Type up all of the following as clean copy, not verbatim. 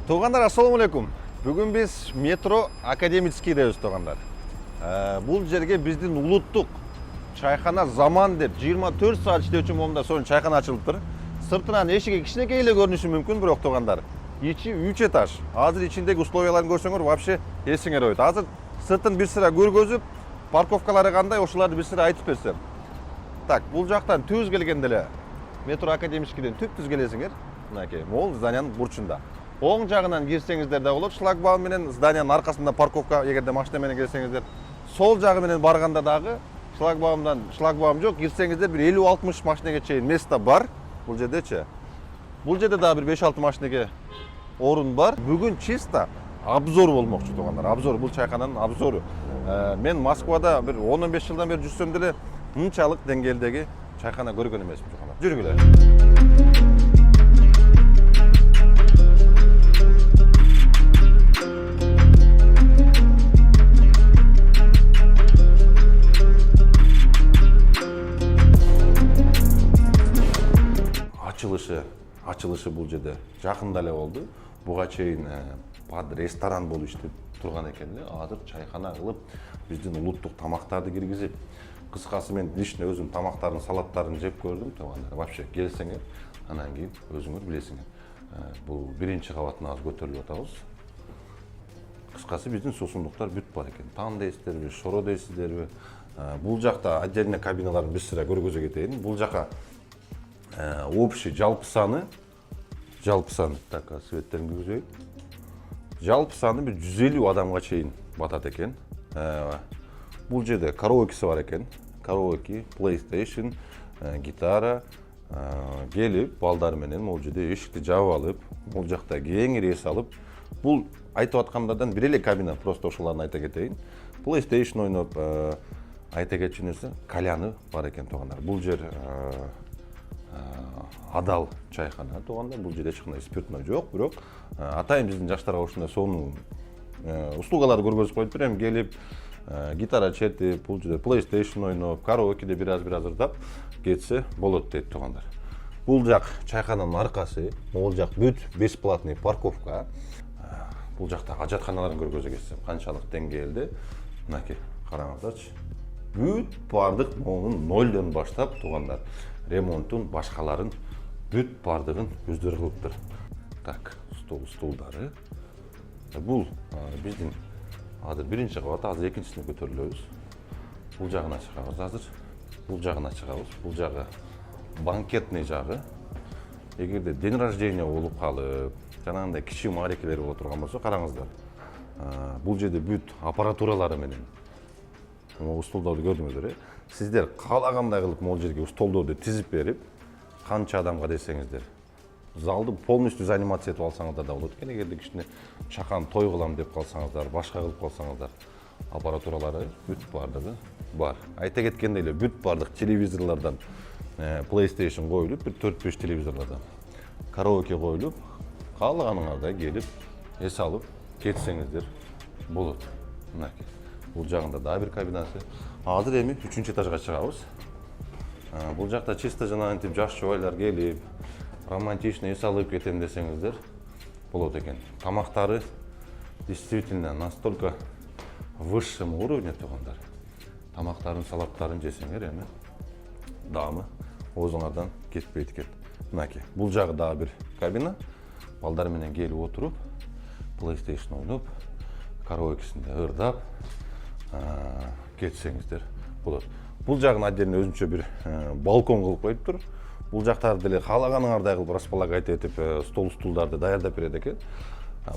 Туғандар, ассаламу алейкум. Бүгін біз метро академическийдебиз, туғандар. Бұл жерге біздің улуттук чайхана заман деп 24 саат иштөөчү момунда сонун чайхана ачылып тур. Сыртынан эшиги кичинекей эле көрүнүшү мүмкүн, бирок туғандар, ичи 3 этаж. Азыр ичиндеги условияларын көрсөңөр, вообще эсиңер ойт. Азыр сыртын бир сыра көргөзүп, парковкалары кандай, ошолорду бир сыра айтып берсем. Так, бул жактан түз келгенде эле метро академическийден түз келесиңер. Мынакей, могул зданиянын бурчунда. Оң жағынан кирсеңиздер да болот, шлагбаум менен зданиянын аркасында парковка, эгерде машина менен келсеңиздер. Сол жагы менен барганда дагы шлагбаум жок, кирсеңиздер бир 50-60 машинеге чейин место бар. Бул жердечи. Бул жерде дагы бир 5-6 машинеге орун бар. Бүгүн чисто обзор болмокчу, тугандар. Обзор, бул чайхананын обзору. Мен Москвада бир 10-15 жылдан бери жүрсөм деле мынчалык деңгээлдеги чайхана көргөн эмесмин, тугандар. Жүргүлө. Ачылышы бул жерде жакында эле болду. Буга чейин под ресторан болуп иштеп турган экен эле. Азыр чайхана кылып, биздин улуттук тамактарды киргизип, кыскасы мен лично өзүм тамактарын, салаттарын жеп көрдүм, тугандар. Вообще келсеңер, анан кийин өзүңөр билесиңер. Бул биринчи кабатына азыр көтөрүлүп атабыз. Кыскасы биздин суусундуктар бүт бар экен. Тан дейсиздерби, шоро дейсиздерби? Бул жакта отдельный кабиналарын бир сыра көргөзө кетейин. Бул жака общий жалпы саны, так, светтерин киргизейин. Жалпы саны бир 150 адамга чейин батат экен. Бул жерде караокеси бар экен. Караоке, PlayStation, гитара, келип балдар менен бул жерде эшикти жаап алып, бул жакта кеңири эс алып, бул айтып аткандардан бир эле кабина, просто ошолорду айта кетейин. PlayStation ойноп, айта кетчү нерсе, каляны бар экен, тугандар. Бул жер адал чайхана, тугандар. Бул жерде эч кандай спиртной жок, бирок атайын биздин жаштарга ушундай сонун услугаларды көргөзүп коюп берем. Келип, гитара чертип, бул жерде PlayStation ойноп, караокеде бир аз ырдап кетсе болот дейт, тугандар. Бул жак чайхананын аркасы, могул жак бүт бесплатный парковка. Бул жакта ажатканаларын көргөзө кетсем, канчалык деңгээлде. Мынакей, караңыздарчы. Бүт бардык могунун нолдон баштап, тугандар, ремонтун, башкаларын бүт бардыгын өздөрү кылыптыр. Так, стулдары. Бул биздин азыр биринчи кабат, азыр экинчисине көтөрүлөбүз. Бул жагына чыгабыз азыр. Бул жагына чыгабыз. Бул жагы банкетный жагы. Эгерде день рождения болуп калып, жанагындай кичи маарекелер боло турган болсо, караңыздар. Бул жерде бүт аппаратуралары менен столдорду көрдүңүздөр. Сиздер каалагандай кылып могул жерге столдорду тизип берип, канча адамга десеңиздер, залды полностью занимация этип алсаңыздар да болот экен. Эгерде кичине чакан той кылам деп калсаңыздар, башка кылып калсаңыздар, аппаратуралары бүт бардыгы бар. Айта кеткендей эле бүт бардык телевизорлордон PlayStation коюлуп, бир 4-5 телевизорлордон караоке коюлуп, каалаганыңардай келип, эс алып кетсеңиздер болот. Мынакей. Бул жагында да бир кабинасы. Азыр эми 3-этажга чыгабыз. Бул жакта чисто жанагынтип жаш жубайлар келип, романтично эс алып кетем десеңиздер болот экен. Тамактары действительно настолько высшем уровне, тугандар. Тамактарын, салаттарын жесеңер эми дагы оозуңардан кетпейт экен. Мынакей, бул жагы дагы бир кабина. Балдар менен келип отуруп, PlayStation ойноп, караокесинде ырдап кетсеңиздер болот. Бул жагын отдельно өзүнчө бир балкон кылып коюптур. Бул жактарды деле каалаганыңардай кылып располагать этип, стулдарды даярдап берет экен.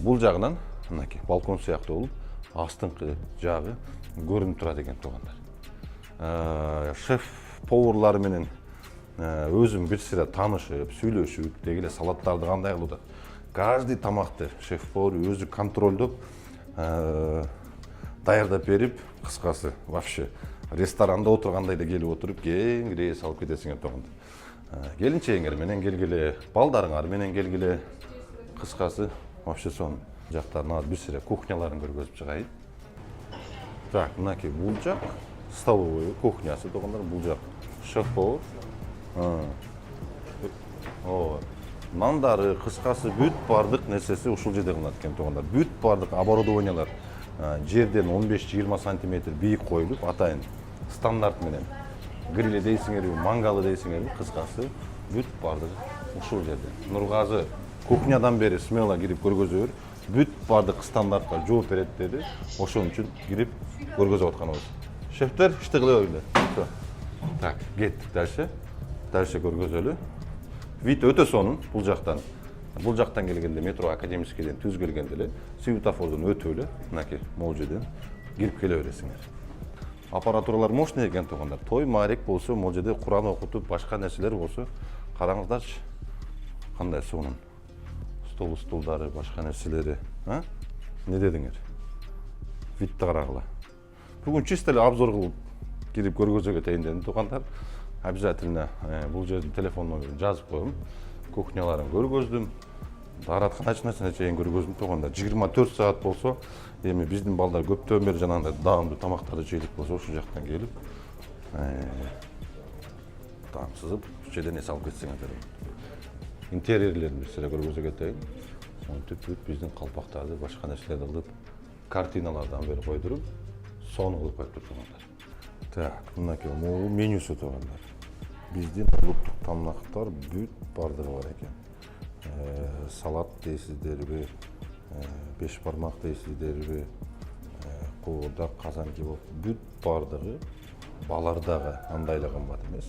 Бул жагынан мынакей балкон сыяктуу болуп, астыңкы жагы көрүнүп турат экен, тугандар. Шеф-поварлар менен өзүм бир сыра таанышып, сүйлөшүп, деги эле салаттарды кандай кылып атат. Каждый тамакты шеф-повар өзү контролдоп, даярдап берип, кыскасы вообще ресторанда отургандай эле келип отуруп, кеңири эс алып кетесиңер, тугандар. Келинчегиңер менен келгиле, балдарыңар менен келгиле, кыскасы вообще сонун. Жактарына бир сыра кухняларын көргөзүп чыгайын. Так, мынакей бул жак столовый кухнясы, тугандар. Бул жак шеф-повар. Нандары, кыскасы бүт бардык нерсеси ушул жерде кылынат экен туугандар. Бүт бардык оборудованиялар жерден 15-20 сантиметр бийик коюлуп, атайын стандарт менен. Грили дейсиңерби, мангалы дейсиңерби, кыскасы бүт бардыгы ушул жерде. Нургазы кухнядан бери смело кирип көргөзөбүр. Бүт бардык стандартка жооп берет деди. Ошон үчүн кирип көргөзүп атканыбыз. Шефтер, ишти кылып койгула. Так, кеттик дальше. Дальше көргөзөлү. Вид өтө сонун бул жактан. Бул жактан келгенде метро академическийден түз келгенде эле светофордон өтүп эле мынакей могул жерден кирип келе бересиңер. Аппаратуралар мощный экен туугандар. Той маарек болсо, могул жерде Куран окутуп, башка нерселер болсо, караңыздарчы. Кандай сонун. Стулдары, башка нерселери, Не дедиңер? Видти карагыла. Бүгүн чисто эле обзор кылып кирип көргөзүүгө кетейин дедим туугандар. Обязательно бул жердин телефон номерин жазып коем. Кухняларын көргөздүм. Дааратканачына чейин көргөздүм туугандар. 24 саат болсо, эми биздин балдар көптөн бери жанагындай даамдуу тамактарды жейлик болсо, ушул жактан келип таамсызып, ушул жерден эс алып кетсеңиздер. Интерьерлерин бир сыйра көргөзө кетейин. Монтип биздин калпактарды, башка нерселерди кылып, картиналардан бери койдуруп, сону кылып коюптур туугандар. Так, мынакей могул менюсу туугандар. Биздин улуттук тамактар бүт бардыгы бар экен. Салат дейсиздерби, 5 бармак дейсиздерби, коодак, казан кебаб, бүт бардыгы балардагы андай эле кымбат эмес.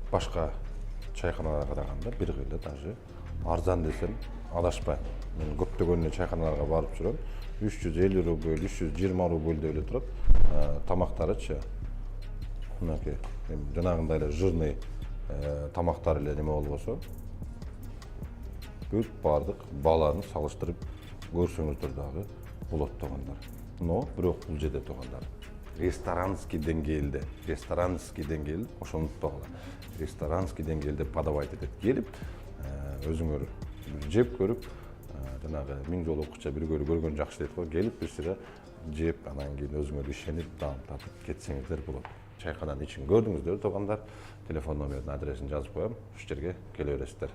Башка чайканаларга караганда бир кыйла даже арзан десем адашпайм. Мен көптөгөн чайканаларга барып жүрөм. 350 рубль, 320 рубль эле турат. Тамактарычы мынакей жанагындай эле жирный тамактар эле неме болбосо бүт бардык бааларын салыштырып көрсөңүздөр дагы болот туугандар. Но бирок бул жерде туугандар ресторанский деңгээлде ошону унутпагыла. Ресторанский деңгээлде подавать этет. Келип өзүңөр жеп көрүп, жанагы 1000 жолу окуча бир көргөн жакшы дейт го. Келип бир сыйра жеп, анан кийин өзүңөр ишенип, даам татып кетсеңиздер болот. Чайкананын ичин көрдүңүздөр туугандар. Телефон номерин, адресин жазып коем. Ушул жерге келе бересиздер.